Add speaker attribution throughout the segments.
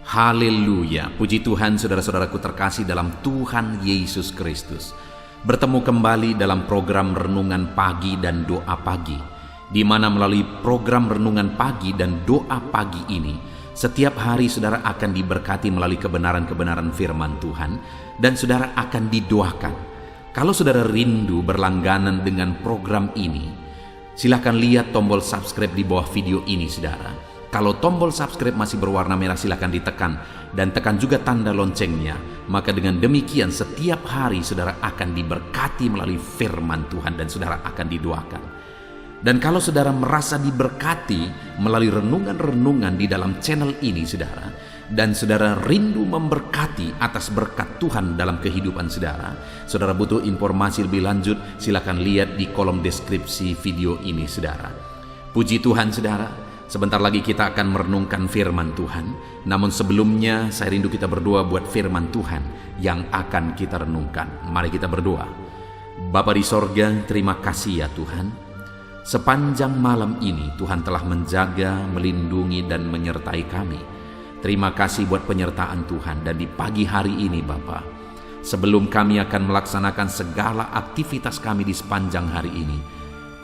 Speaker 1: Haleluya, puji Tuhan saudara-saudaraku terkasih dalam Tuhan Yesus Kristus. Bertemu kembali dalam program Renungan Pagi dan Doa Pagi, di mana melalui program Renungan Pagi dan Doa Pagi ini, setiap hari saudara akan diberkati melalui kebenaran-kebenaran firman Tuhan, dan saudara akan didoakan. Kalau saudara rindu berlangganan dengan program ini, silakan lihat tombol subscribe di bawah video ini saudara. Kalau tombol subscribe masih berwarna merah, silakan ditekan dan tekan juga tanda loncengnya. Maka dengan demikian setiap hari saudara akan diberkati melalui firman Tuhan dan saudara akan didoakan. Dan kalau saudara merasa diberkati melalui renungan-renungan di dalam channel ini saudara, dan saudara rindu memberkati atas berkat Tuhan dalam kehidupan saudara, saudara butuh informasi lebih lanjut, silakan lihat di kolom deskripsi video ini saudara. Puji Tuhan saudara. Sebentar lagi kita akan merenungkan firman Tuhan. Namun sebelumnya saya rindu kita berdoa buat firman Tuhan yang akan kita renungkan. Mari kita berdoa. Bapa di sorga, terima kasih ya Tuhan. Sepanjang malam ini Tuhan telah menjaga, melindungi dan menyertai kami. Terima kasih buat penyertaan Tuhan. Dan di pagi hari ini Bapa, sebelum kami akan melaksanakan segala aktivitas kami di sepanjang hari ini,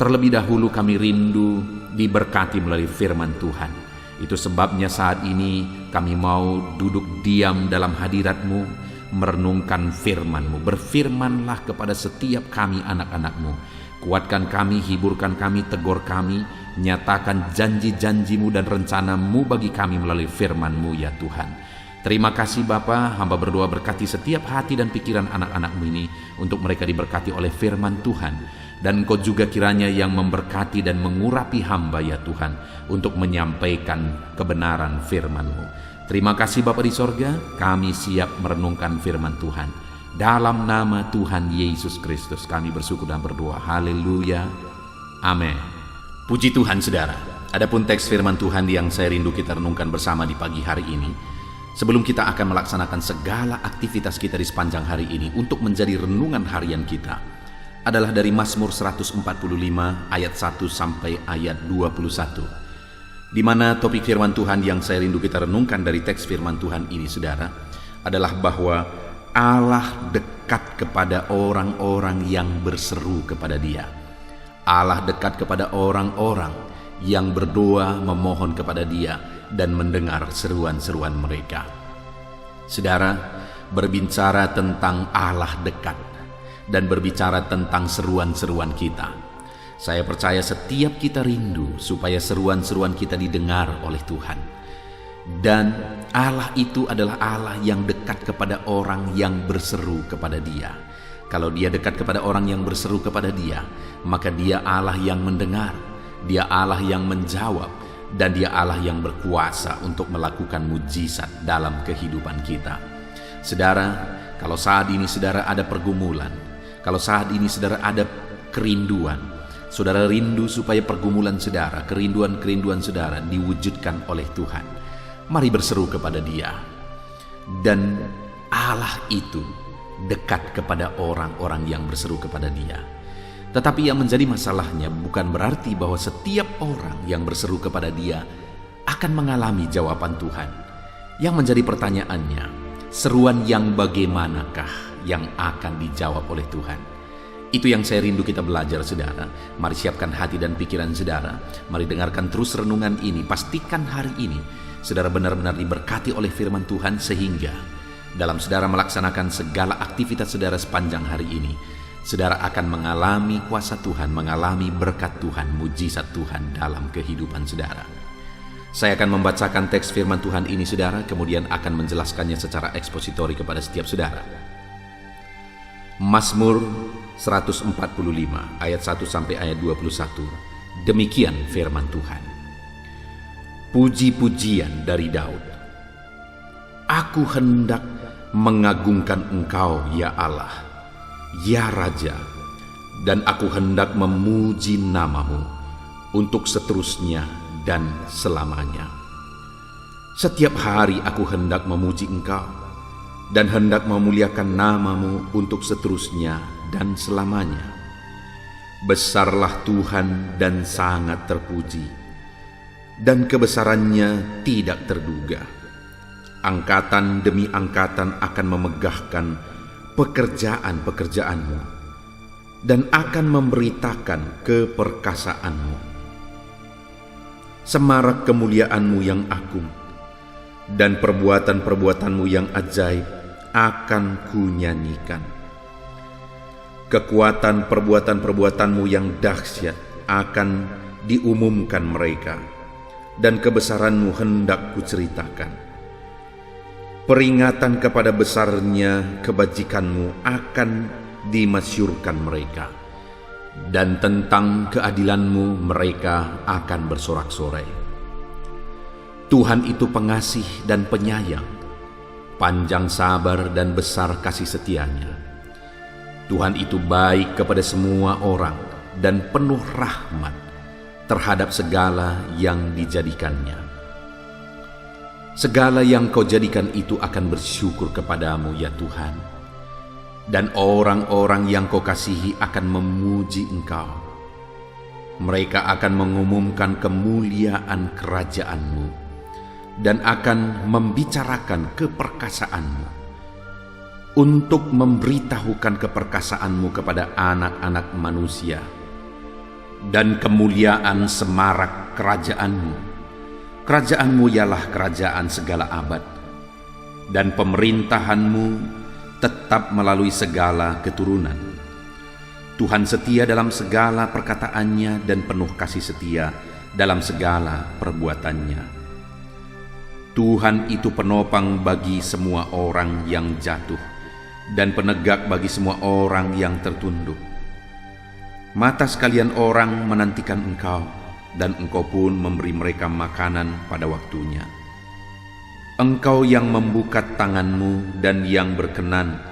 Speaker 1: terlebih dahulu kami rindu diberkati melalui firman Tuhan. Itu sebabnya saat ini kami mau duduk diam dalam hadirat-Mu, merenungkan firman-Mu. Berfirmanlah kepada setiap kami anak-anak-Mu. Kuatkan kami, hiburkan kami, tegur kami, nyatakan janji-janji-Mu dan rencana-Mu bagi kami melalui firman-Mu ya Tuhan. Terima kasih Bapa, hamba berdoa berkati setiap hati dan pikiran anak-anak-Mu ini, untuk mereka diberkati oleh firman Tuhan. Dan Engkau juga kiranya yang memberkati dan mengurapi hamba ya Tuhan, untuk menyampaikan kebenaran firman-Mu. Terima kasih Bapa di sorga, kami siap merenungkan firman Tuhan. Dalam nama Tuhan Yesus Kristus kami bersyukur dan berdoa. Haleluya, amin. Puji Tuhan saudara. Adapun teks firman Tuhan yang saya rindu kita renungkan bersama di pagi hari ini, sebelum kita akan melaksanakan segala aktivitas kita di sepanjang hari ini untuk menjadi renungan harian kita, adalah dari Mazmur 145 ayat 1 sampai ayat 21, di mana topik firman Tuhan yang saya rindu kita renungkan dari teks firman Tuhan ini saudara, adalah bahwa Allah dekat kepada orang-orang yang berseru kepada Dia. Allah dekat kepada orang-orang yang berdoa memohon kepada Dia dan mendengar seruan-seruan mereka. Saudara, berbicara tentang Allah dekat dan berbicara tentang seruan-seruan kita, saya percaya setiap kita rindu supaya seruan-seruan kita didengar oleh Tuhan. Dan Allah itu adalah Allah yang dekat kepada orang yang berseru kepada Dia. Kalau Dia dekat kepada orang yang berseru kepada Dia, maka Dia Allah yang mendengar, Dia Allah yang menjawab, dan Dia Allah yang berkuasa untuk melakukan mujizat dalam kehidupan kita. Saudara, kalau saat ini saudara ada pergumulan, kalau saat ini saudara ada kerinduan, saudara rindu supaya pergumulan saudara, kerinduan-kerinduan saudara diwujudkan oleh Tuhan, mari berseru kepada Dia. Dan Allah itu dekat kepada orang-orang yang berseru kepada Dia. Tetapi yang menjadi masalahnya bukan berarti bahwa setiap orang yang berseru kepada Dia akan mengalami jawaban Tuhan. Yang menjadi pertanyaannya, seruan yang bagaimanakah yang akan dijawab oleh Tuhan? Itu yang saya rindu kita belajar saudara. Mari siapkan hati dan pikiran saudara. Mari dengarkan terus renungan ini. Pastikan hari ini saudara benar-benar diberkati oleh firman Tuhan, sehingga dalam saudara melaksanakan segala aktivitas saudara sepanjang hari ini, saudara akan mengalami kuasa Tuhan, mengalami berkat Tuhan, mujizat Tuhan dalam kehidupan saudara. Saya akan membacakan teks firman Tuhan ini saudara, kemudian akan menjelaskannya secara ekspositori kepada setiap saudara. Mazmur 145 ayat 1 sampai ayat 21. Demikian firman Tuhan. Puji-pujian dari Daud. Aku hendak mengagungkan Engkau ya Allah, ya Raja, dan aku hendak memuji nama-Mu untuk seterusnya dan selamanya. Setiap hari aku hendak memuji Engkau dan hendak memuliakan nama-Mu untuk seterusnya dan selamanya. Besarlah Tuhan dan sangat terpuji, dan kebesarannya tidak terduga. angkatan demi angkatan akan memegahkan pekerjaan-pekerjaanmu dan akan memberitakan keperkasaanmu. Semarak kemuliaanmu yang agung dan perbuatan-perbuatanmu yang ajaib akan kunyanyikan. Kekuatan perbuatan-perbuatanmu yang dahsyat akan diumumkan mereka, dan kebesaranmu hendak kuceritakan. Peringatan kepada besarnya kebajikanmu akan dimasyurkan mereka, dan tentang keadilanmu mereka akan bersorak-sorai. Tuhan itu pengasih dan penyayang, panjang sabar dan besar kasih setianya. Tuhan itu baik kepada semua orang dan penuh rahmat terhadap segala yang dijadikannya. Segala yang kau jadikan itu akan bersyukur kepadamu ya Tuhan, dan orang-orang yang kau kasihi akan memuji Engkau. Mereka akan mengumumkan kemuliaan kerajaan-Mu dan akan membicarakan keperkasaanmu, untuk memberitahukan keperkasaanmu kepada anak-anak manusia, dan kemuliaan semarak kerajaanmu. Kerajaanmu ialah kerajaan segala abad, dan pemerintahanmu tetap melalui segala keturunan. Tuhan setia dalam segala perkataannya dan penuh kasih setia dalam segala perbuatannya. Tuhan itu penopang bagi semua orang yang jatuh dan penegak bagi semua orang yang tertunduk. Mata sekalian orang menantikan Engkau, dan Engkau pun memberi mereka makanan pada waktunya. Engkau yang membuka tangan-Mu dan yang berkenan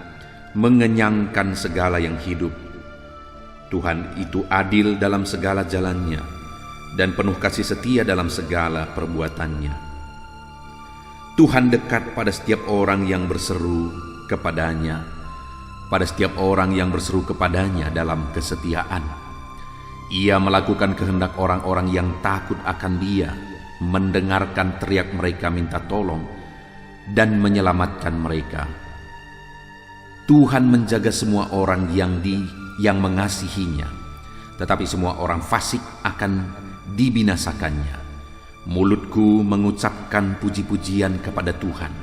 Speaker 1: mengenyangkan segala yang hidup. Tuhan itu adil dalam segala jalannya dan penuh kasih setia dalam segala perbuatannya. Tuhan dekat pada setiap orang yang berseru kepadanya, pada setiap orang yang berseru kepadanya dalam kesetiaan. Ia melakukan kehendak orang-orang yang takut akan Dia, mendengarkan teriak mereka minta tolong, dan menyelamatkan mereka. Tuhan menjaga semua orang yang mengasihinya, tetapi semua orang fasik akan dibinasakannya. Mulutku mengucapkan puji-pujian kepada Tuhan,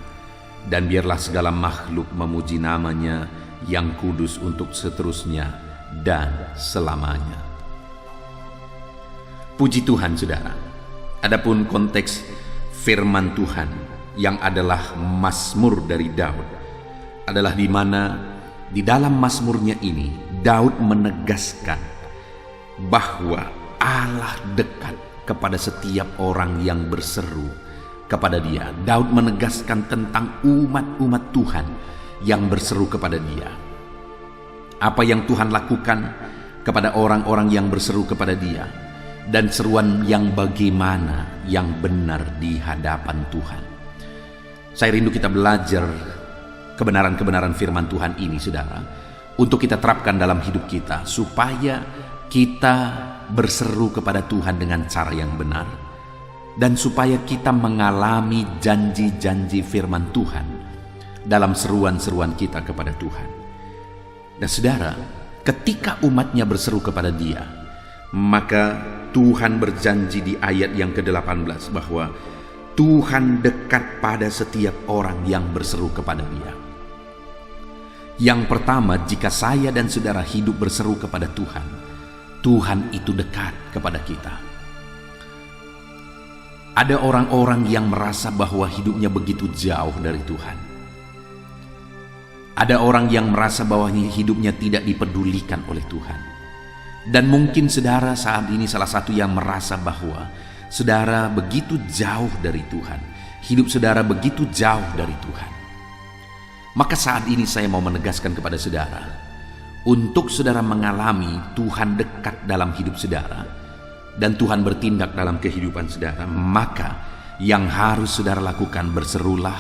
Speaker 1: dan biarlah segala makhluk memuji namanya yang kudus untuk seterusnya dan selamanya. Puji Tuhan, saudara. Adapun konteks firman Tuhan yang adalah Mazmur dari Daud adalah di mana di dalam Mazmurnya ini Daud menegaskan bahwa Allah dekat kepada setiap orang yang berseru kepada Dia. Daud menegaskan tentang umat-umat Tuhan yang berseru kepada Dia. Apa yang Tuhan lakukan kepada orang-orang yang berseru kepada Dia, dan seruan yang bagaimana yang benar di hadapan Tuhan. Saya rindu kita belajar kebenaran-kebenaran firman Tuhan ini, saudara, untuk kita terapkan dalam hidup kita, supaya kita berseru kepada Tuhan dengan cara yang benar, dan supaya kita mengalami janji-janji firman Tuhan dalam seruan-seruan kita kepada Tuhan. Dan saudara, ketika umatnya berseru kepada Dia, maka Tuhan berjanji di ayat yang ke-18 bahwa Tuhan dekat pada setiap orang yang berseru kepada Dia. Yang pertama, jika saya dan saudara hidup berseru kepada Tuhan, Tuhan itu dekat kepada kita. Ada orang-orang yang merasa bahwa hidupnya begitu jauh dari Tuhan. Ada orang yang merasa bahwa hidupnya tidak dipedulikan oleh Tuhan. Dan mungkin saudara saat ini salah satu yang merasa bahwa saudara begitu jauh dari Tuhan. Hidup saudara begitu jauh dari Tuhan. Maka saat ini saya mau menegaskan kepada saudara, untuk saudara mengalami Tuhan dekat dalam hidup saudara, dan Tuhan bertindak dalam kehidupan saudara, maka yang harus saudara lakukan, berserulah,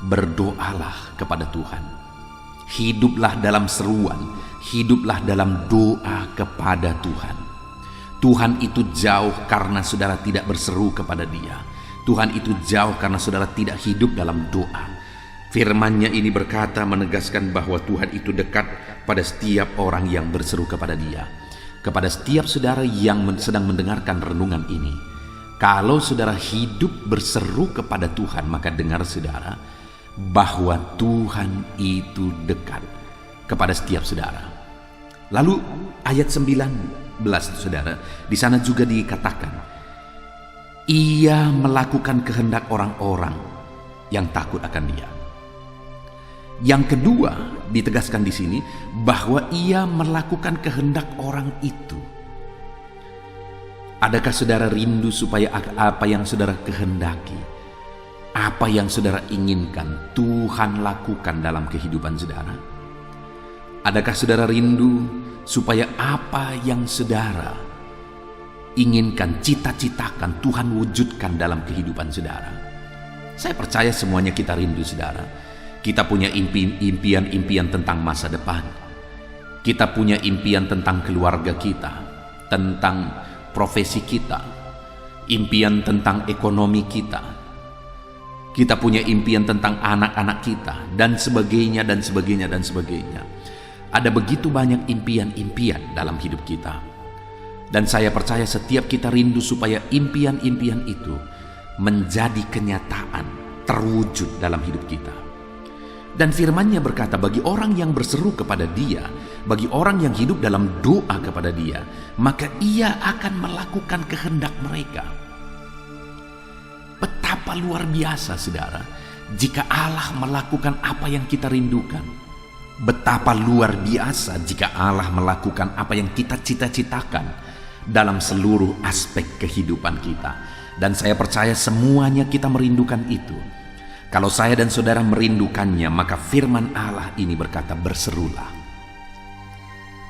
Speaker 1: berdoalah kepada Tuhan. Hiduplah dalam seruan, hiduplah dalam doa kepada Tuhan. Tuhan itu jauh karena saudara tidak berseru kepada Dia. Tuhan itu jauh karena saudara tidak hidup dalam doa. Firman-Nya ini berkata, menegaskan bahwa Tuhan itu dekat pada setiap orang yang berseru kepada Dia. Kepada setiap saudara yang sedang mendengarkan renungan ini. Kalau saudara hidup berseru kepada Tuhan, maka dengar saudara bahwa Tuhan itu dekat kepada setiap saudara. Lalu ayat 19 saudara, di sana juga dikatakan, Ia melakukan kehendak orang-orang yang takut akan Dia. Yang kedua ditegaskan di sini bahwa Ia melakukan kehendak orang itu. Adakah saudara rindu supaya apa yang saudara kehendaki, apa yang saudara inginkan, Tuhan lakukan dalam kehidupan saudara? Adakah saudara rindu supaya apa yang saudara inginkan, cita-citakan, Tuhan wujudkan dalam kehidupan saudara? Saya percaya semuanya kita rindu saudara. Kita punya impian-impian tentang masa depan. Kita punya impian tentang keluarga kita, tentang profesi kita, impian tentang ekonomi kita. Kita punya impian tentang anak-anak kita, dan sebagainya, dan sebagainya, dan sebagainya. Ada begitu banyak impian-impian dalam hidup kita. Dan saya percaya setiap kita rindu supaya impian-impian itu menjadi kenyataan, terwujud dalam hidup kita. Dan firman-Nya berkata, bagi orang yang berseru kepada Dia, bagi orang yang hidup dalam doa kepada Dia, maka Ia akan melakukan kehendak mereka. Betapa luar biasa saudara, jika Allah melakukan apa yang kita rindukan. Betapa luar biasa jika Allah melakukan apa yang kita cita-citakan dalam seluruh aspek kehidupan kita. Dan saya percaya semuanya kita merindukan itu. Kalau saya dan saudara merindukannya, maka firman Allah ini berkata, berserulah.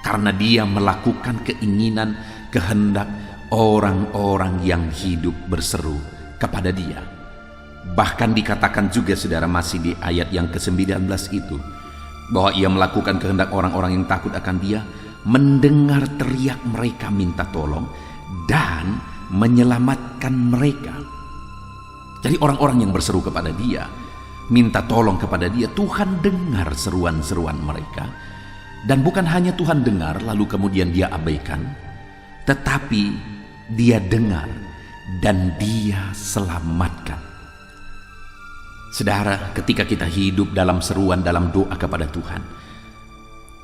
Speaker 1: Karena Dia melakukan keinginan, kehendak orang-orang yang hidup berseru kepada Dia. Bahkan dikatakan juga saudara, masih di ayat yang ke-19 itu, bahwa Ia melakukan kehendak orang-orang yang takut akan Dia, mendengar teriak mereka minta tolong, dan menyelamatkan mereka. Jadi orang-orang yang berseru kepada Dia, minta tolong kepada Dia, Tuhan dengar seruan-seruan mereka. Dan bukan hanya Tuhan dengar lalu kemudian Dia abaikan, tetapi Dia dengar dan Dia selamatkan. Saudara, ketika kita hidup dalam seruan, dalam doa kepada Tuhan,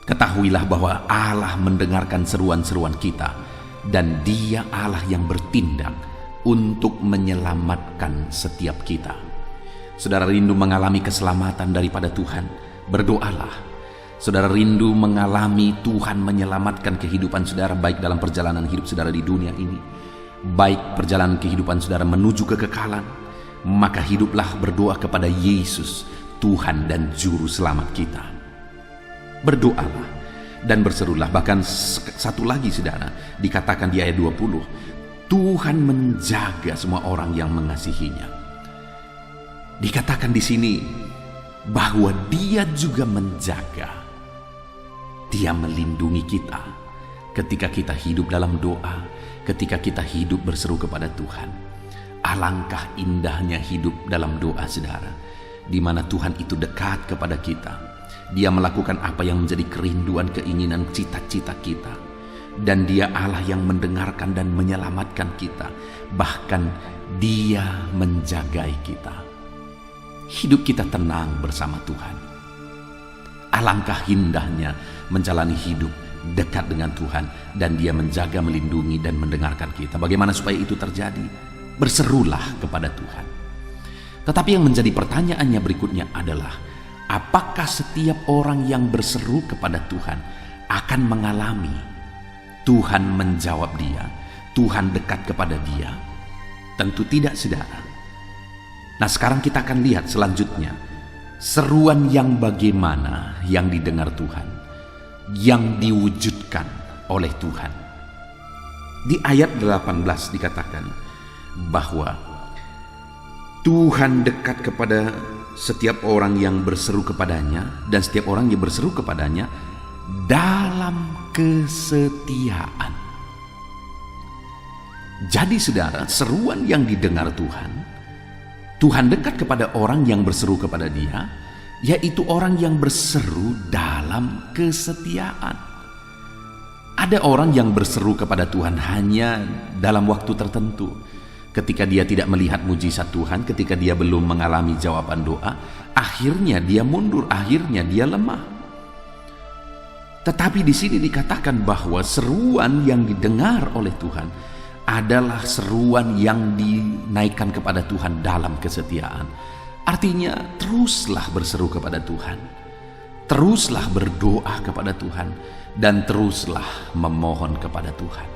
Speaker 1: ketahuilah bahwa Allah mendengarkan seruan-seruan kita, dan Dia Allah yang bertindak untuk menyelamatkan setiap kita. Saudara rindu mengalami keselamatan daripada Tuhan, berdoalah. Saudara rindu mengalami Tuhan menyelamatkan kehidupan saudara, baik dalam perjalanan hidup saudara di dunia ini, baik perjalanan kehidupan saudara menuju kekekalan, maka hiduplah berdoa kepada Yesus, Tuhan dan Juru Selamat kita. Berdoalah dan berserulah. Bahkan satu lagi saudara, dikatakan di ayat 20, Tuhan menjaga semua orang yang mengasihinya. Dikatakan di sini bahwa Dia juga menjaga. Dia melindungi kita ketika kita hidup dalam doa, ketika kita hidup berseru kepada Tuhan. Alangkah indahnya hidup dalam doa saudara, di mana Tuhan itu dekat kepada kita. Dia melakukan apa yang menjadi kerinduan, keinginan, cita-cita kita. Dan Dia Allah yang mendengarkan dan menyelamatkan kita. Bahkan Dia menjagai kita. Hidup kita tenang bersama Tuhan. Alangkah indahnya menjalani hidup dekat dengan Tuhan, dan Dia menjaga, melindungi, dan mendengarkan kita. Bagaimana supaya itu terjadi? Berserulah kepada Tuhan. Tetapi yang menjadi pertanyaannya berikutnya adalah, apakah setiap orang yang berseru kepada Tuhan akan mengalami Tuhan menjawab dia, Tuhan dekat kepada dia? Tentu tidak saudara. Nah sekarang kita akan lihat selanjutnya, seruan yang bagaimana yang didengar Tuhan, yang diwujudkan oleh Tuhan. Di ayat 18 dikatakan bahwa Tuhan dekat kepada setiap orang yang berseru kepadanya, dan setiap orang yang berseru kepadanya dalam kesetiaan. Jadi saudara, seruan yang didengar Tuhan Tuhan dekat kepada orang yang berseru kepada Dia, yaitu orang yang berseru dalam kesetiaan. Ada orang yang berseru kepada Tuhan hanya dalam waktu tertentu. Ketika dia tidak melihat mujizat Tuhan, ketika dia belum mengalami jawaban doa, akhirnya dia mundur, akhirnya dia lemah. Tetapi di sini dikatakan bahwa seruan yang didengar oleh Tuhan adalah seruan yang dinaikkan kepada Tuhan dalam kesetiaan. Artinya, teruslah berseru kepada Tuhan, teruslah berdoa kepada Tuhan, dan teruslah memohon kepada Tuhan.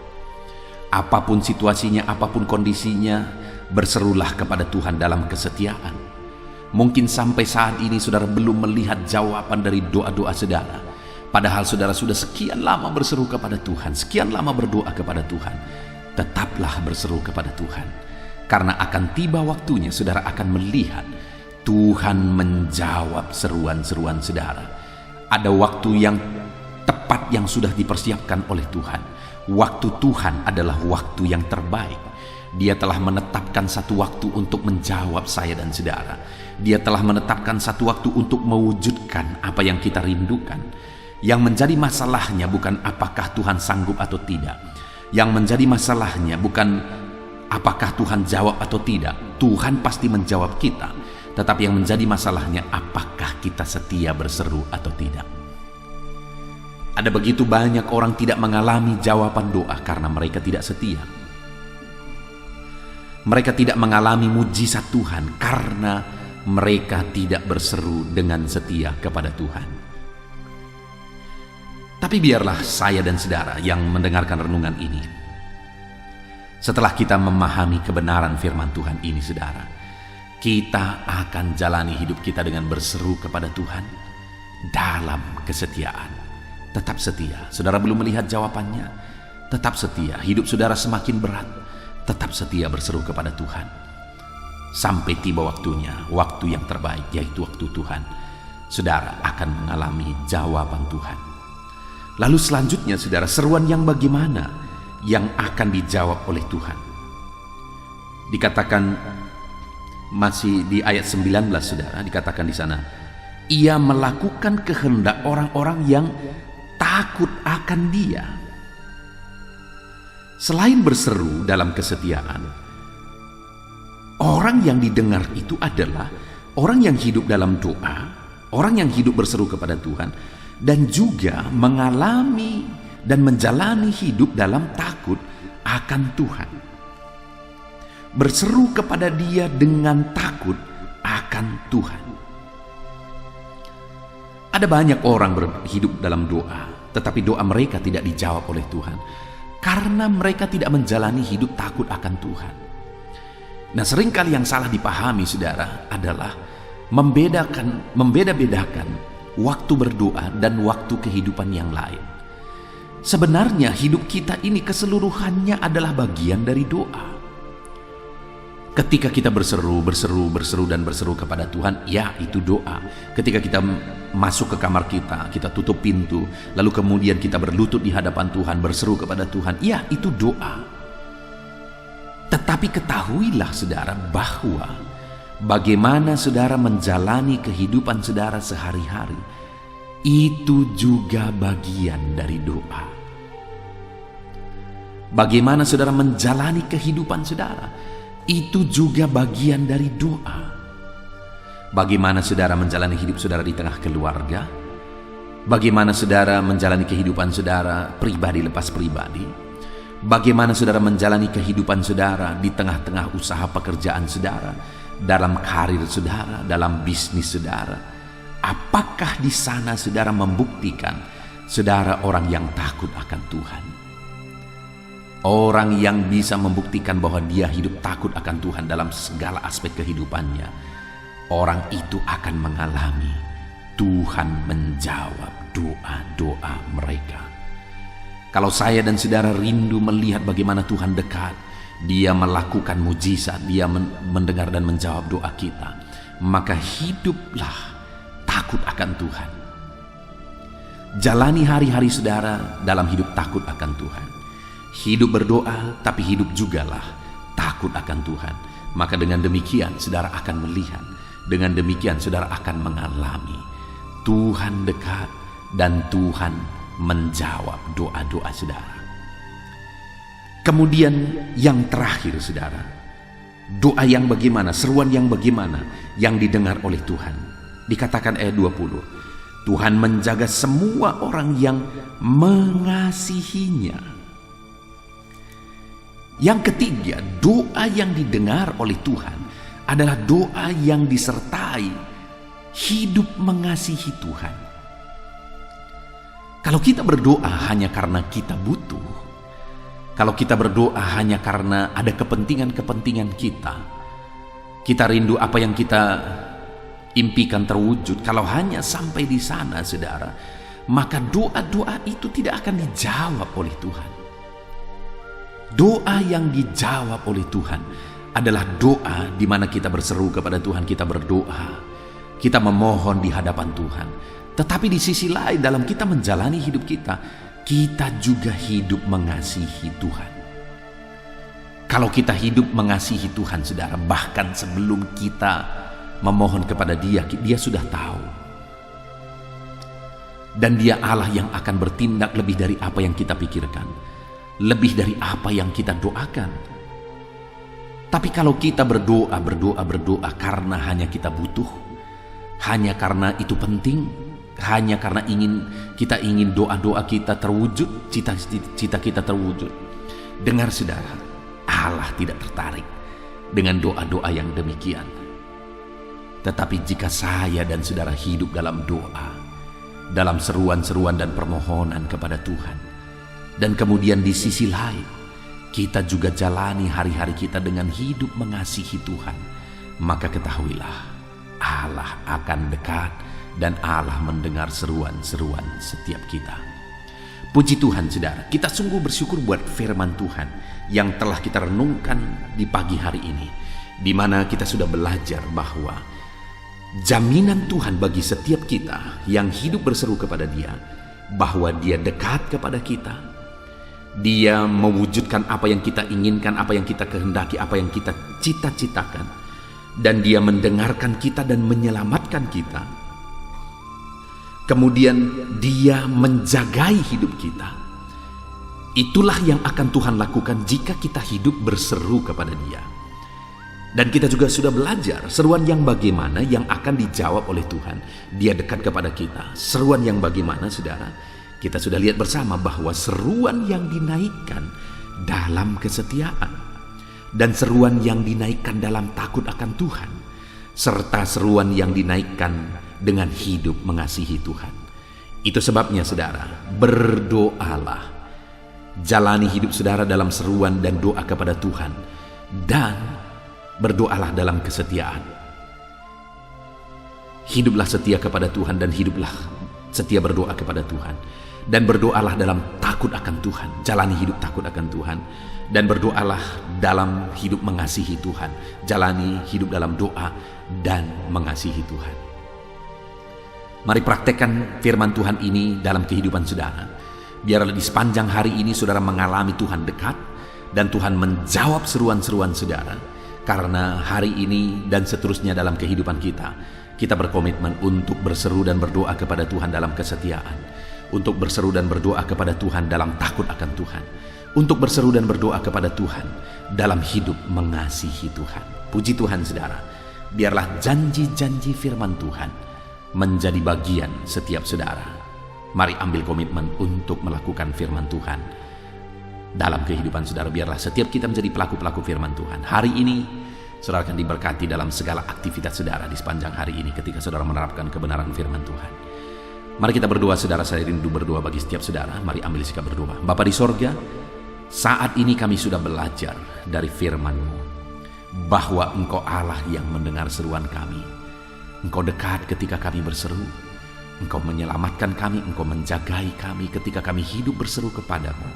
Speaker 1: Apapun situasinya, apapun kondisinya, berserulah kepada Tuhan dalam kesetiaan. Mungkin sampai saat ini saudara belum melihat jawaban dari doa-doa saudara, padahal saudara sudah sekian lama berseru kepada Tuhan, sekian lama berdoa kepada Tuhan. Tetaplah berseru kepada Tuhan, karena akan tiba waktunya saudara akan melihat Tuhan menjawab seruan-seruan saudara. Ada waktu yang tepat yang sudah dipersiapkan oleh Tuhan. Waktu Tuhan adalah waktu yang terbaik. Dia telah menetapkan satu waktu untuk menjawab saya dan saudara. Dia telah menetapkan satu waktu untuk mewujudkan apa yang kita rindukan. Yang menjadi masalahnya bukan apakah Tuhan sanggup atau tidak. Yang menjadi masalahnya bukan apakah Tuhan jawab atau tidak. Tuhan pasti menjawab kita. Tetapi yang menjadi masalahnya apakah kita setia berseru atau tidak. Ada begitu banyak orang tidak mengalami jawaban doa karena mereka tidak setia. Mereka tidak mengalami mujizat Tuhan karena mereka tidak berseru dengan setia kepada Tuhan. Tapi biarlah saya dan saudara yang mendengarkan renungan ini, setelah kita memahami kebenaran firman Tuhan ini, saudara, kita akan jalani hidup kita dengan berseru kepada Tuhan dalam kesetiaan. Tetap setia. Saudara belum melihat jawabannya, tetap setia. Hidup saudara semakin berat, tetap setia berseru kepada Tuhan. Sampai tiba waktunya, waktu yang terbaik, yaitu waktu Tuhan, saudara akan mengalami jawaban Tuhan. Lalu selanjutnya, saudara, seruan yang bagaimana yang akan dijawab oleh Tuhan? Dikatakan masih di ayat 19, saudara, dikatakan di sana, ia melakukan kehendak orang-orang yang takut akan Dia. Selain berseru dalam kesetiaan, orang yang didengar itu adalah orang yang hidup dalam doa, orang yang hidup berseru kepada Tuhan, dan juga mengalami dan menjalani hidup dalam takut akan Tuhan. Berseru kepada Dia dengan takut akan Tuhan. Ada banyak orang berhidup dalam doa, tetapi doa mereka tidak dijawab oleh Tuhan karena mereka tidak menjalani hidup takut akan Tuhan. Nah, seringkali yang salah dipahami, saudara, adalah membeda-bedakan waktu berdoa dan waktu kehidupan yang lain. Sebenarnya hidup kita ini keseluruhannya adalah bagian dari doa. Ketika kita berseru dan berseru kepada Tuhan, ya itu doa. Ketika kita masuk ke kamar kita, kita tutup pintu, lalu kemudian kita berlutut di hadapan Tuhan, berseru kepada Tuhan, ya itu doa. Tetapi ketahuilah, saudara, bahwa bagaimana saudara menjalani kehidupan saudara sehari-hari, itu juga bagian dari doa. Bagaimana saudara menjalani kehidupan saudara, itu juga bagian dari doa. Bagaimana saudara menjalani hidup saudara di tengah keluarga, bagaimana saudara menjalani kehidupan saudara pribadi lepas pribadi, bagaimana saudara menjalani kehidupan saudara di tengah-tengah usaha pekerjaan saudara, dalam karir saudara, dalam bisnis saudara. Apakah di sana saudara membuktikan saudara orang yang takut akan Tuhan? Orang yang bisa membuktikan bahwa dia hidup takut akan Tuhan dalam segala aspek kehidupannya, orang itu akan mengalami Tuhan menjawab doa-doa mereka. Kalau saya dan saudara rindu melihat bagaimana Tuhan dekat, Dia melakukan mujizat, Dia mendengar dan menjawab doa kita, maka hiduplah takut akan Tuhan. Jalani hari-hari saudara dalam hidup takut akan Tuhan. Hidup berdoa, tapi hidup jugalah takut akan Tuhan. Maka dengan demikian saudara akan melihat, dengan demikian saudara akan mengalami Tuhan dekat dan Tuhan menjawab doa-doa saudara. Kemudian yang terakhir saudara, doa yang bagaimana, seruan yang bagaimana yang didengar oleh Tuhan. Dikatakan ayat 20, Tuhan menjaga semua orang yang mengasihinya. Yang ketiga, doa yang didengar oleh Tuhan adalah doa yang disertai hidup mengasihi Tuhan. Kalau kita berdoa hanya karena kita butuh, kalau kita berdoa hanya karena ada kepentingan-kepentingan kita rindu apa yang kita impikan terwujud, kalau hanya sampai di sana saudara, maka doa-doa itu tidak akan dijawab oleh Tuhan. Doa yang dijawab oleh Tuhan adalah doa di mana kita berseru kepada Tuhan, kita berdoa, kita memohon di hadapan Tuhan. Tetapi di sisi lain dalam kita menjalani hidup kita juga hidup mengasihi Tuhan. Kalau kita hidup mengasihi Tuhan saudara, bahkan sebelum kita memohon kepada Dia sudah tahu. Dan Dia Allah yang akan bertindak lebih dari apa yang kita pikirkan, lebih dari apa yang kita doakan. Tapi kalau kita berdoa karena hanya kita butuh, hanya karena itu penting, hanya karena kita ingin doa-doa kita terwujud, cita-cita kita terwujud, dengar saudara, Allah tidak tertarik dengan doa-doa yang demikian. Tetapi jika saya dan saudara hidup dalam doa, dalam seruan-seruan dan permohonan kepada Tuhan, dan kemudian di sisi lain kita juga jalani hari-hari kita dengan hidup mengasihi Tuhan, maka ketahuilah Allah akan dekat dan Allah mendengar seruan-seruan setiap kita. Puji Tuhan saudara, kita sungguh bersyukur buat firman Tuhan yang telah kita renungkan di pagi hari ini, di mana kita sudah belajar bahwa jaminan Tuhan bagi setiap kita yang hidup berseru kepada Dia, bahwa Dia dekat kepada kita, Dia mewujudkan apa yang kita inginkan, apa yang kita kehendaki, apa yang kita cita-citakan, dan Dia mendengarkan kita dan menyelamatkan kita. Kemudian Dia menjagai hidup kita. Itulah yang akan Tuhan lakukan jika kita hidup berseru kepada Dia. Dan kita juga sudah belajar seruan yang bagaimana yang akan dijawab oleh Tuhan. Dia dekat kepada kita. Seruan yang bagaimana saudara? Kita sudah lihat bersama bahwa seruan yang dinaikkan dalam kesetiaan, dan seruan yang dinaikkan dalam takut akan Tuhan, serta seruan yang dinaikkan dengan hidup mengasihi Tuhan. Itu sebabnya saudara, berdoalah. Jalani hidup saudara dalam seruan dan doa kepada Tuhan, dan berdoalah dalam kesetiaan. Hiduplah setia kepada Tuhan dan hiduplah setia berdoa kepada Tuhan. Dan berdoalah dalam takut akan Tuhan, jalani hidup takut akan Tuhan. Dan berdoalah dalam hidup mengasihi Tuhan, jalani hidup dalam doa dan mengasihi Tuhan. Mari praktekkan firman Tuhan ini dalam kehidupan saudara. Biarlah di sepanjang hari ini saudara mengalami Tuhan dekat, dan Tuhan menjawab seruan-seruan saudara. Karena hari ini dan seterusnya dalam kehidupan kita berkomitmen untuk berseru dan berdoa kepada Tuhan dalam kesetiaan, untuk berseru dan berdoa kepada Tuhan dalam takut akan Tuhan, untuk berseru dan berdoa kepada Tuhan dalam hidup mengasihi Tuhan. Puji Tuhan saudara, biarlah janji-janji firman Tuhan menjadi bagian setiap saudara. Mari ambil komitmen untuk melakukan firman Tuhan dalam kehidupan saudara. Biarlah setiap kita menjadi pelaku-pelaku firman Tuhan. Hari ini saudara akan diberkati dalam segala aktivitas saudara di sepanjang hari ini ketika saudara menerapkan kebenaran firman Tuhan. Mari kita berdoa saudara, saya rindu berdoa bagi setiap saudara. Mari ambil sikap berdoa. Bapa di sorga, saat ini kami sudah belajar dari firman-Mu bahwa Engkau Allah yang mendengar seruan kami. Engkau dekat ketika kami berseru. Engkau menyelamatkan kami, Engkau menjagai kami ketika kami hidup berseru kepadamu.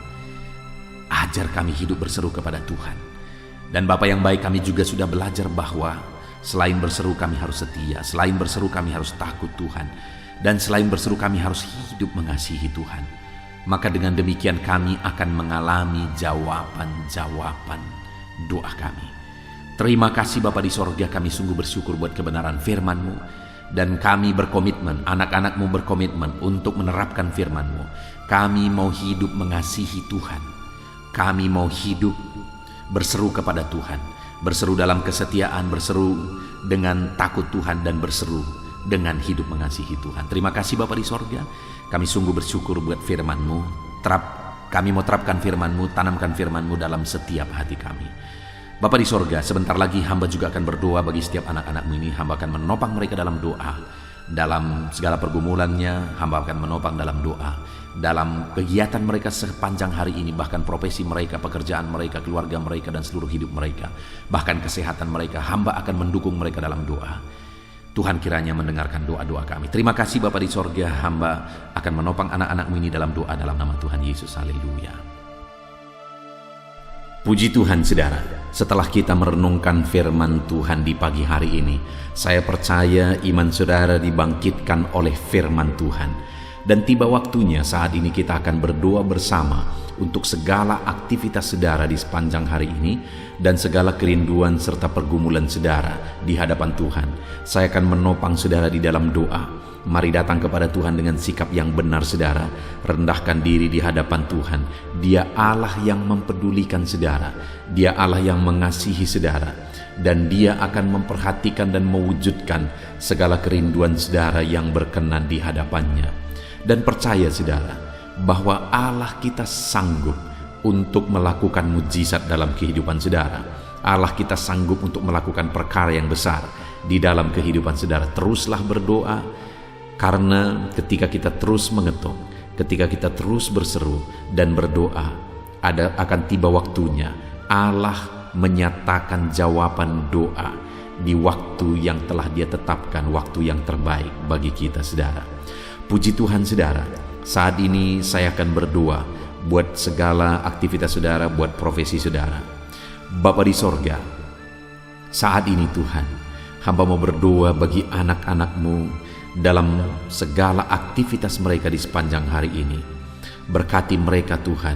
Speaker 1: Ajar kami hidup berseru kepada Tuhan. Dan Bapa yang baik, kami juga sudah belajar bahwa selain berseru kami harus setia, selain berseru kami harus takut Tuhan, dan selain berseru kami harus hidup mengasihi Tuhan. Maka dengan demikian kami akan mengalami jawaban-jawaban doa kami. Terima kasih Bapa di sorga, kami sungguh bersyukur buat kebenaran firman-Mu. Dan kami berkomitmen, anak-anak-Mu berkomitmen untuk menerapkan firman-Mu. Kami mau hidup mengasihi Tuhan. Kami mau hidup berseru kepada Tuhan. Berseru dalam kesetiaan, berseru dengan takut Tuhan, dan berseru dengan hidup mengasihi Tuhan. Terima kasih Bapa di sorga, kami sungguh bersyukur buat firman-Mu. Kami mau terapkan firman-Mu, tanamkan firman-Mu dalam setiap hati kami. Bapa di sorga, sebentar lagi hamba juga akan berdoa bagi setiap anak-anak-Mu ini. Hamba akan menopang mereka dalam doa. Dalam segala pergumulannya, hamba akan menopang dalam doa. Dalam kegiatan mereka sepanjang hari ini, bahkan profesi mereka, pekerjaan mereka, keluarga mereka, dan seluruh hidup mereka, bahkan kesehatan mereka, hamba akan mendukung mereka dalam doa. Tuhan kiranya mendengarkan doa-doa kami. Terima kasih Bapa di sorga, hamba akan menopang anak-anak-Mu ini dalam doa dalam nama Tuhan Yesus. Haleluya. Puji Tuhan saudara, setelah kita merenungkan firman Tuhan di pagi hari ini, saya percaya iman saudara dibangkitkan oleh firman Tuhan. Dan tiba waktunya saat ini kita akan berdoa bersama untuk segala aktivitas saudara di sepanjang hari ini dan segala kerinduan serta pergumulan saudara di hadapan Tuhan. Saya akan menopang saudara di dalam doa. Mari datang kepada Tuhan dengan sikap yang benar saudara. Rendahkan diri di hadapan Tuhan. Dia Allah yang mempedulikan saudara. Dia Allah yang mengasihi saudara. Dan Dia akan memperhatikan dan mewujudkan segala kerinduan saudara yang berkenan di hadapannya. Dan percaya saudara, bahwa Allah kita sanggup untuk melakukan mujizat dalam kehidupan saudara. Allah kita sanggup untuk melakukan perkara yang besar di dalam kehidupan saudara. Teruslah berdoa, karena ketika kita terus mengetuk, ketika kita terus berseru dan berdoa, akan tiba waktunya Allah menyatakan jawaban doa di waktu yang telah Dia tetapkan, waktu yang terbaik bagi kita saudara. Puji Tuhan saudara, saat ini saya akan berdoa buat segala aktivitas saudara, buat profesi saudara. Bapa di sorga, saat ini Tuhan, hamba mau berdoa bagi anak-anak-Mu dalam segala aktivitas mereka di sepanjang hari ini. Berkati mereka Tuhan,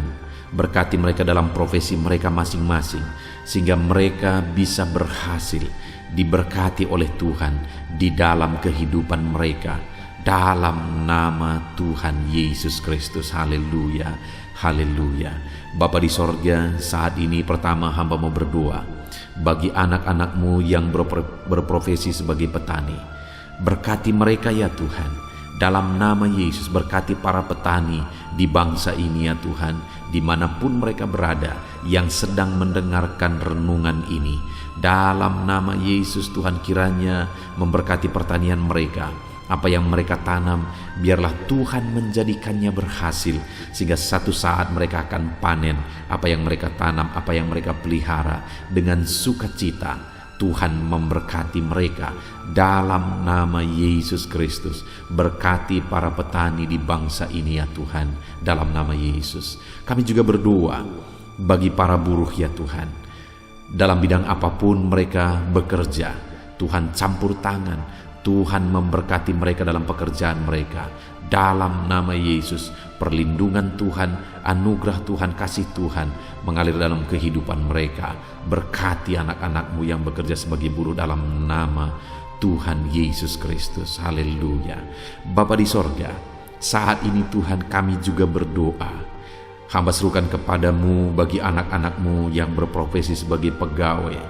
Speaker 1: berkati mereka dalam profesi mereka masing-masing, sehingga mereka bisa berhasil, diberkati oleh Tuhan di dalam kehidupan mereka. Dalam nama Tuhan Yesus Kristus. Haleluya, haleluya. Bapa di sorga, saat ini pertama hamba mau berdoa bagi anak-anak-Mu yang berprofesi sebagai petani. Berkati mereka ya Tuhan. Dalam nama Yesus, berkati para petani di bangsa ini ya Tuhan, dimanapun mereka berada yang sedang mendengarkan renungan ini. Dalam nama Yesus Tuhan, kiranya memberkati pertanian mereka. Apa yang mereka tanam, biarlah Tuhan menjadikannya berhasil, sehingga satu saat mereka akan panen apa yang mereka tanam, apa yang mereka pelihara dengan sukacita. Tuhan memberkati mereka dalam nama Yesus Kristus. Berkati para petani di bangsa ini ya Tuhan, dalam nama Yesus. Kami juga berdoa bagi para buruh ya Tuhan. Dalam bidang apapun mereka bekerja, Tuhan campur tangan. Tuhan memberkati mereka dalam pekerjaan mereka. Dalam nama Yesus, perlindungan Tuhan, anugerah Tuhan, kasih Tuhan mengalir dalam kehidupan mereka. Berkati anak-anak-Mu yang bekerja sebagai buruh dalam nama Tuhan Yesus Kristus. Haleluya. Bapa di sorga, saat ini Tuhan kami juga berdoa. Hamba serukan kepadamu bagi anak-anak-Mu yang berprofesi sebagai pegawai,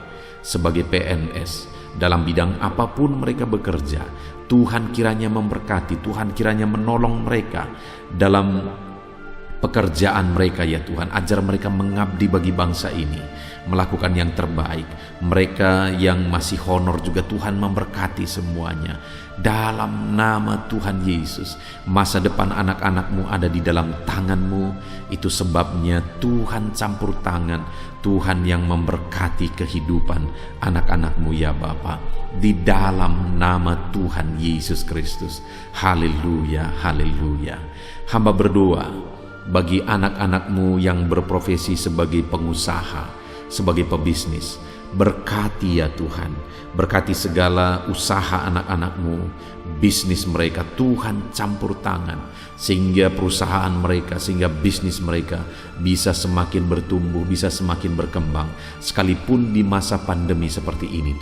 Speaker 1: sebagai PNS, dalam bidang apapun mereka bekerja. Tuhan kiranya memberkati, Tuhan kiranya menolong mereka dalam pekerjaan mereka ya Tuhan. Ajar mereka mengabdi bagi bangsa ini, melakukan yang terbaik. Mereka yang masih honor juga Tuhan memberkati semuanya. Dalam nama Tuhan Yesus, masa depan anak-anak-Mu ada di dalam tangan-Mu. Itu sebabnya Tuhan campur tangan, Tuhan yang memberkati kehidupan anak-anak-Mu ya Bapa. Di dalam nama Tuhan Yesus Kristus. Haleluya, haleluya. Hamba berdoa bagi anak-anak-Mu yang berprofesi sebagai pengusaha, sebagai pebisnis. Berkati ya Tuhan, berkati segala usaha anak-anak-Mu, bisnis mereka. Tuhan campur tangan sehingga perusahaan mereka, sehingga bisnis mereka bisa semakin bertumbuh, bisa semakin berkembang, sekalipun di masa pandemi seperti ini.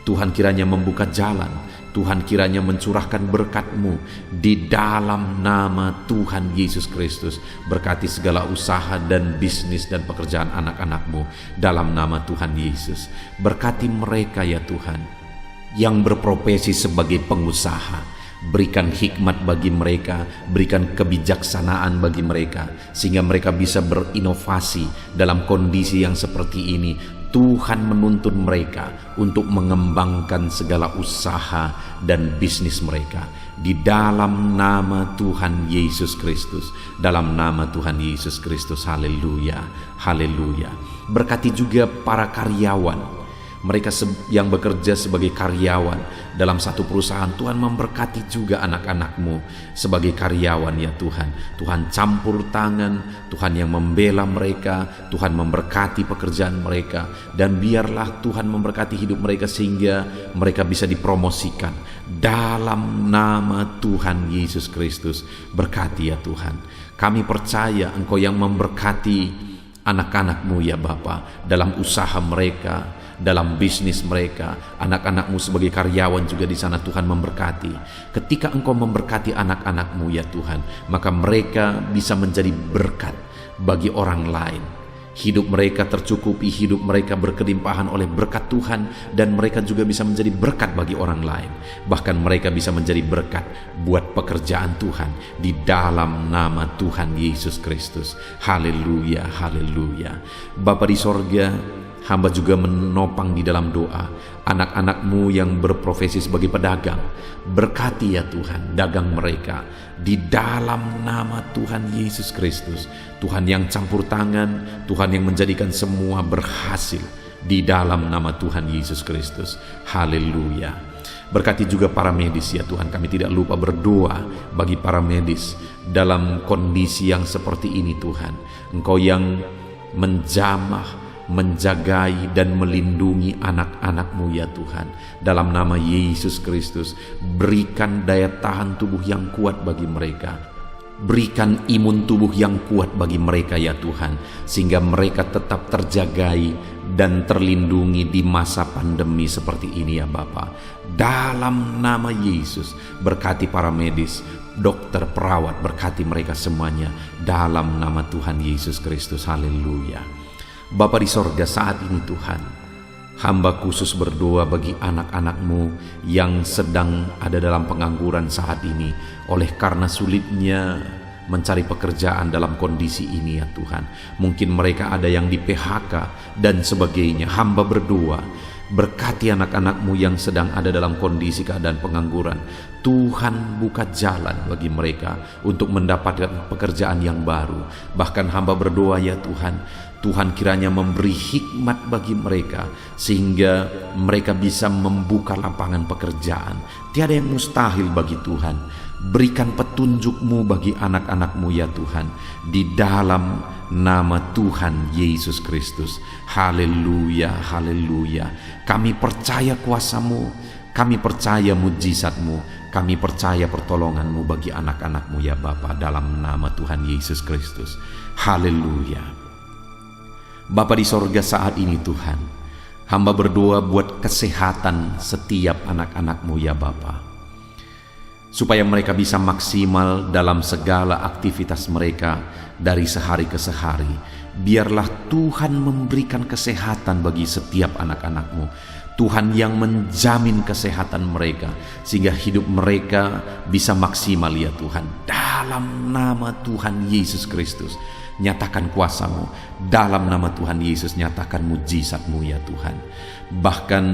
Speaker 1: Tuhan kiranya membuka jalan, Tuhan kiranya mencurahkan berkat-Mu di dalam nama Tuhan Yesus Kristus. Berkati segala usaha dan bisnis dan pekerjaan anak-anak-Mu dalam nama Tuhan Yesus. Berkati mereka ya Tuhan yang berprofesi sebagai pengusaha. Berikan hikmat bagi mereka, berikan kebijaksanaan bagi mereka, sehingga mereka bisa berinovasi dalam kondisi yang seperti ini. Tuhan menuntun mereka untuk mengembangkan segala usaha dan bisnis mereka di dalam nama Tuhan Yesus Kristus. Dalam nama Tuhan Yesus Kristus. Haleluya, haleluya. Berkati juga para karyawan, mereka yang bekerja sebagai karyawan dalam satu perusahaan. Tuhan memberkati juga anak-anak-Mu sebagai karyawan ya Tuhan. Tuhan campur tangan, Tuhan yang membela mereka, Tuhan memberkati pekerjaan mereka, dan biarlah Tuhan memberkati hidup mereka sehingga mereka bisa dipromosikan dalam nama Tuhan Yesus Kristus. Berkati ya Tuhan. Kami percaya Engkau yang memberkati anak-anak-Mu ya Bapa, dalam usaha mereka, dalam bisnis mereka. Anak-anak-Mu sebagai karyawan juga di sana Tuhan memberkati. Ketika Engkau memberkati anak-anak-Mu ya Tuhan, maka mereka bisa menjadi berkat bagi orang lain. Hidup mereka tercukupi, hidup mereka berkelimpahan oleh berkat Tuhan, dan mereka juga bisa menjadi berkat bagi orang lain. Bahkan mereka bisa menjadi berkat buat pekerjaan Tuhan di dalam nama Tuhan Yesus Kristus. Haleluya, haleluya. Bapa di sorga, hamba juga menopang di dalam doa anak-anak-Mu yang berprofesi sebagai pedagang. Berkati ya Tuhan dagang mereka di dalam nama Tuhan Yesus Kristus. Tuhan yang campur tangan, Tuhan yang menjadikan semua berhasil di dalam nama Tuhan Yesus Kristus. Haleluya. Berkati juga para medis ya Tuhan. Kami tidak lupa berdoa bagi para medis dalam kondisi yang seperti ini Tuhan. Engkau yang menjamah, menjagai dan melindungi anak-anak-Mu ya Tuhan. Dalam nama Yesus Kristus, berikan daya tahan tubuh yang kuat bagi mereka. Berikan imun tubuh yang kuat bagi mereka ya Tuhan, sehingga mereka tetap terjagai dan terlindungi di masa pandemi seperti ini ya Bapa. Dalam nama Yesus, berkati para medis, dokter, perawat, berkati mereka semuanya dalam nama Tuhan Yesus Kristus. Haleluya. Bapa di sorga, saat ini Tuhan, hamba khusus berdoa bagi anak-anak-Mu yang sedang ada dalam pengangguran saat ini oleh karena sulitnya mencari pekerjaan dalam kondisi ini ya Tuhan. Mungkin mereka ada yang di PHK dan sebagainya. Hamba berdoa, berkati anak-anak-Mu yang sedang ada dalam kondisi keadaan pengangguran. Tuhan buka jalan bagi mereka untuk mendapatkan pekerjaan yang baru. Bahkan hamba berdoa ya Tuhan, Tuhan kiranya memberi hikmat bagi mereka sehingga mereka bisa membuka lapangan pekerjaan. Tiada yang mustahil bagi Tuhan. Berikan petunjuk-Mu bagi anak-anak-Mu ya Tuhan, di dalam nama Tuhan Yesus Kristus. Haleluya, haleluya. Kami percaya kuasa-Mu, kami percaya mujizat-Mu, kami percaya pertolongan-Mu bagi anak-anak-Mu ya Bapa, dalam nama Tuhan Yesus Kristus. Haleluya. Bapa di sorga, saat ini Tuhan, hamba berdoa buat kesehatan setiap anak-anak-Mu ya Bapa, supaya mereka bisa maksimal dalam segala aktivitas mereka dari sehari ke sehari. Biarlah Tuhan memberikan kesehatan bagi setiap anak-anak-Mu. Tuhan yang menjamin kesehatan mereka sehingga hidup mereka bisa maksimal ya Tuhan. Dalam nama Tuhan Yesus Kristus, nyatakan kuasa-Mu. Dalam nama Tuhan Yesus, nyatakan mujizat-Mu ya Tuhan. Bahkan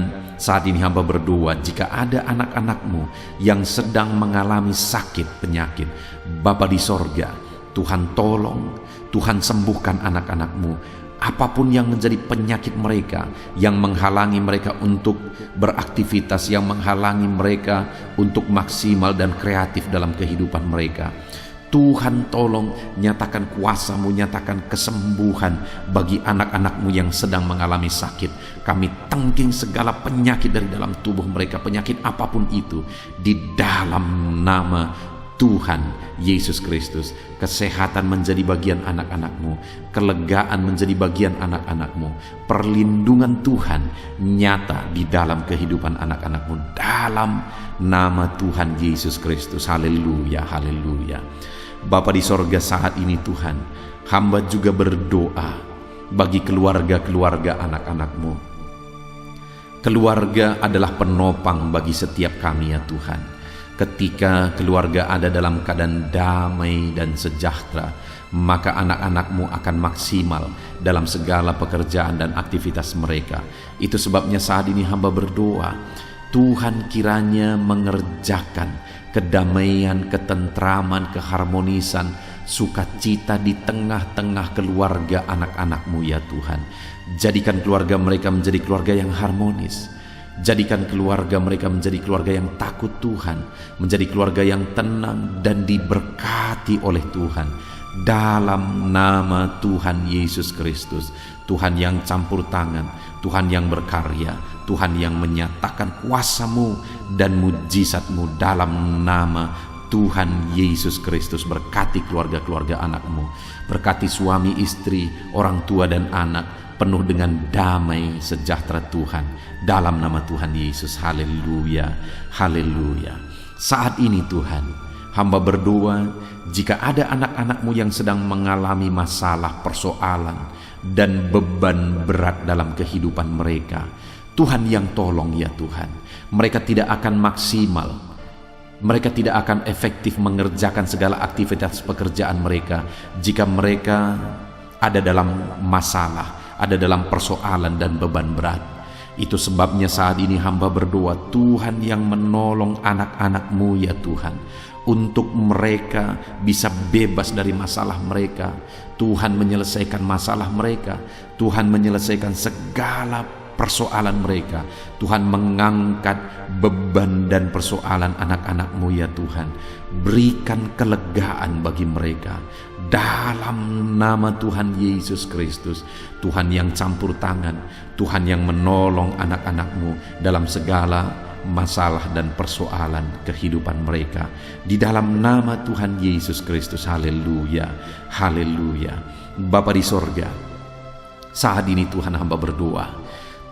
Speaker 1: saat ini hamba berdoa, jika ada anak-anak-Mu yang sedang mengalami sakit penyakit, Bapa di sorga, Tuhan tolong, Tuhan sembuhkan anak-anak-Mu. Apapun yang menjadi penyakit mereka, yang menghalangi mereka untuk beraktivitas, yang menghalangi mereka untuk maksimal dan kreatif dalam kehidupan mereka, Tuhan tolong nyatakan kuasa-Mu, nyatakan kesembuhan bagi anak-anak-Mu yang sedang mengalami sakit. Kami tangking segala penyakit dari dalam tubuh mereka, penyakit apapun itu, di dalam nama Tuhan Yesus Kristus. Kesehatan menjadi bagian anak-anak-Mu, kelegaan menjadi bagian anak-anak-Mu, perlindungan Tuhan nyata di dalam kehidupan anak-anak-Mu dalam nama Tuhan Yesus Kristus. Haleluya, haleluya. Bapa di sorga, saat ini Tuhan, hamba juga berdoa bagi keluarga-keluarga anak-anak-Mu. Keluarga adalah penopang bagi setiap kami ya Tuhan. Ketika keluarga ada dalam keadaan damai dan sejahtera, maka anak-anak-Mu akan maksimal dalam segala pekerjaan dan aktivitas mereka. Itu sebabnya saat ini hamba berdoa, Tuhan kiranya mengerjakan kedamaian, ketentraman, keharmonisan, sukacita di tengah-tengah keluarga anak-anak-Mu ya Tuhan. Jadikan keluarga mereka menjadi keluarga yang harmonis. Jadikan keluarga mereka menjadi keluarga yang takut Tuhan, menjadi keluarga yang tenang dan diberkati oleh Tuhan. Dalam nama Tuhan Yesus Kristus, Tuhan yang campur tangan, Tuhan yang berkarya, Tuhan yang menyatakan kuasa-Mu dan mujizat-Mu dalam nama Tuhan Yesus Kristus. Berkati keluarga-keluarga anak-Mu, berkati suami istri, orang tua dan anak, penuh dengan damai sejahtera Tuhan dalam nama Tuhan Yesus. Haleluya, haleluya. Saat ini Tuhan, hamba berdoa, jika ada anak-anak-Mu yang sedang mengalami masalah, persoalan, dan beban berat dalam kehidupan mereka, Tuhan yang tolong ya Tuhan. Mereka tidak akan maksimal, mereka tidak akan efektif mengerjakan segala aktivitas pekerjaan mereka jika mereka ada dalam masalah, ada dalam persoalan dan beban berat. Itu sebabnya saat ini hamba berdoa, Tuhan yang menolong anak-anak-Mu ya Tuhan, untuk mereka bisa bebas dari masalah mereka. Tuhan menyelesaikan masalah mereka, Tuhan menyelesaikan segala persoalan mereka. Tuhan mengangkat beban dan persoalan anak-anak-Mu ya Tuhan. Berikan kelegaan bagi mereka dalam nama Tuhan Yesus Kristus. Tuhan yang campur tangan, Tuhan yang menolong anak-anak-Mu dalam segala masalah dan persoalan kehidupan mereka, di dalam nama Tuhan Yesus Kristus. Haleluya, haleluya. Bapa di sorga, saat ini Tuhan hamba berdoa,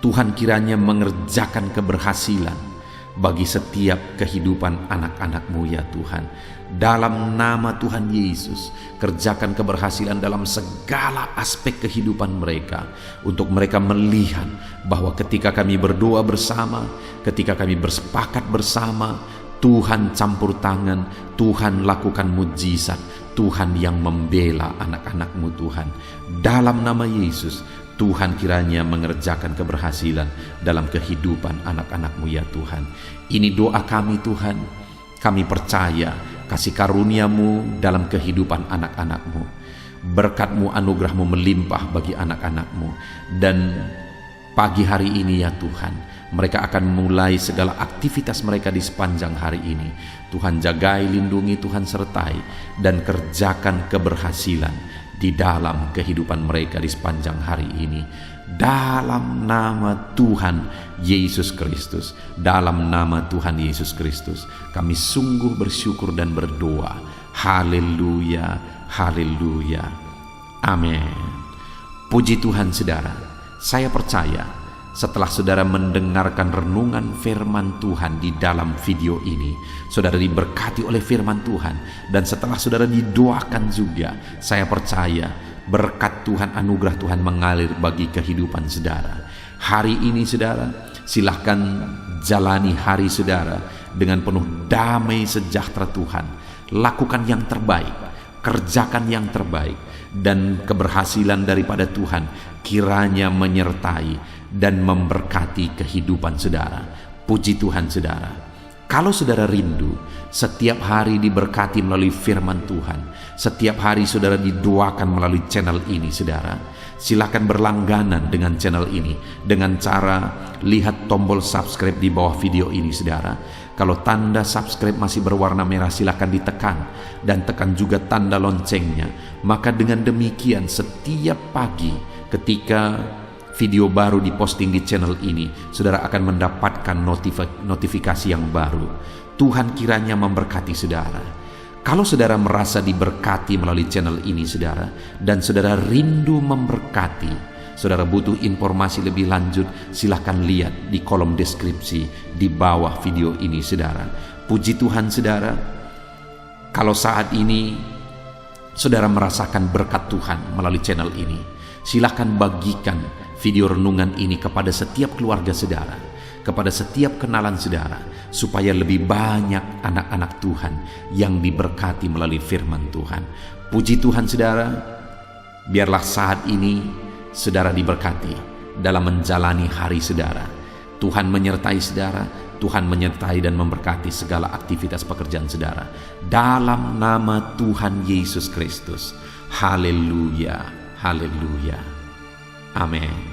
Speaker 1: Tuhan kiranya mengerjakan keberhasilan bagi setiap kehidupan anak-anak-Mu ya Tuhan. Dalam nama Tuhan Yesus, kerjakan keberhasilan dalam segala aspek kehidupan mereka, untuk mereka melihat bahwa ketika kami berdoa bersama, ketika kami bersepakat bersama, Tuhan campur tangan, Tuhan lakukan mujizat, Tuhan yang membela anak-anak-Mu Tuhan. Dalam nama Yesus, Tuhan kiranya mengerjakan keberhasilan dalam kehidupan anak-anak-Mu ya Tuhan. Ini doa kami Tuhan. Kami percaya kasih karunia-Mu dalam kehidupan anak-anak-Mu. Berkat-Mu, anugerah-Mu melimpah bagi anak-anak-Mu. Dan pagi hari ini ya Tuhan, mereka akan mulai segala aktivitas mereka di sepanjang hari ini. Tuhan jagai, lindungi, Tuhan sertai, dan kerjakan keberhasilan di dalam kehidupan mereka di sepanjang hari ini. Dalam nama Tuhan Yesus Kristus, dalam nama Tuhan Yesus Kristus, kami sungguh bersyukur dan berdoa. Haleluya, haleluya, amin. Puji Tuhan saudara, saya percaya setelah saudara mendengarkan renungan firman Tuhan di dalam video ini, saudara diberkati oleh firman Tuhan. Dan setelah saudara didoakan juga, saya percaya berkat Tuhan, anugerah Tuhan mengalir bagi kehidupan saudara. Hari ini saudara, silahkan jalani hari saudara dengan penuh damai sejahtera Tuhan. Lakukan yang terbaik, kerjakan yang terbaik, dan keberhasilan daripada Tuhan kiranya menyertai dan memberkati kehidupan saudara. Puji Tuhan saudara. Kalau saudara rindu setiap hari diberkati melalui firman Tuhan, setiap hari saudara didoakan melalui channel ini saudara, silakan berlangganan dengan channel ini dengan cara lihat tombol subscribe di bawah video ini saudara. Kalau tanda subscribe masih berwarna merah, silakan ditekan dan tekan juga tanda loncengnya. Maka dengan demikian setiap pagi ketika video baru diposting di channel ini, saudara akan mendapatkan notifikasi yang baru. Tuhan kiranya memberkati saudara. Kalau saudara merasa diberkati melalui channel ini saudara, dan saudara rindu memberkati, saudara butuh informasi lebih lanjut, silahkan lihat di kolom deskripsi di bawah video ini saudara. Puji Tuhan saudara, kalau saat ini saudara merasakan berkat Tuhan melalui channel ini, silahkan bagikan video renungan ini kepada setiap keluarga saudara, kepada setiap kenalan saudara, supaya lebih banyak anak-anak Tuhan yang diberkati melalui firman Tuhan. Puji Tuhan saudara, biarlah saat ini saudara diberkati dalam menjalani hari saudara. Tuhan menyertai saudara, Tuhan menyertai dan memberkati segala aktivitas pekerjaan saudara. Dalam nama Tuhan Yesus Kristus. Haleluya, haleluya. Amin.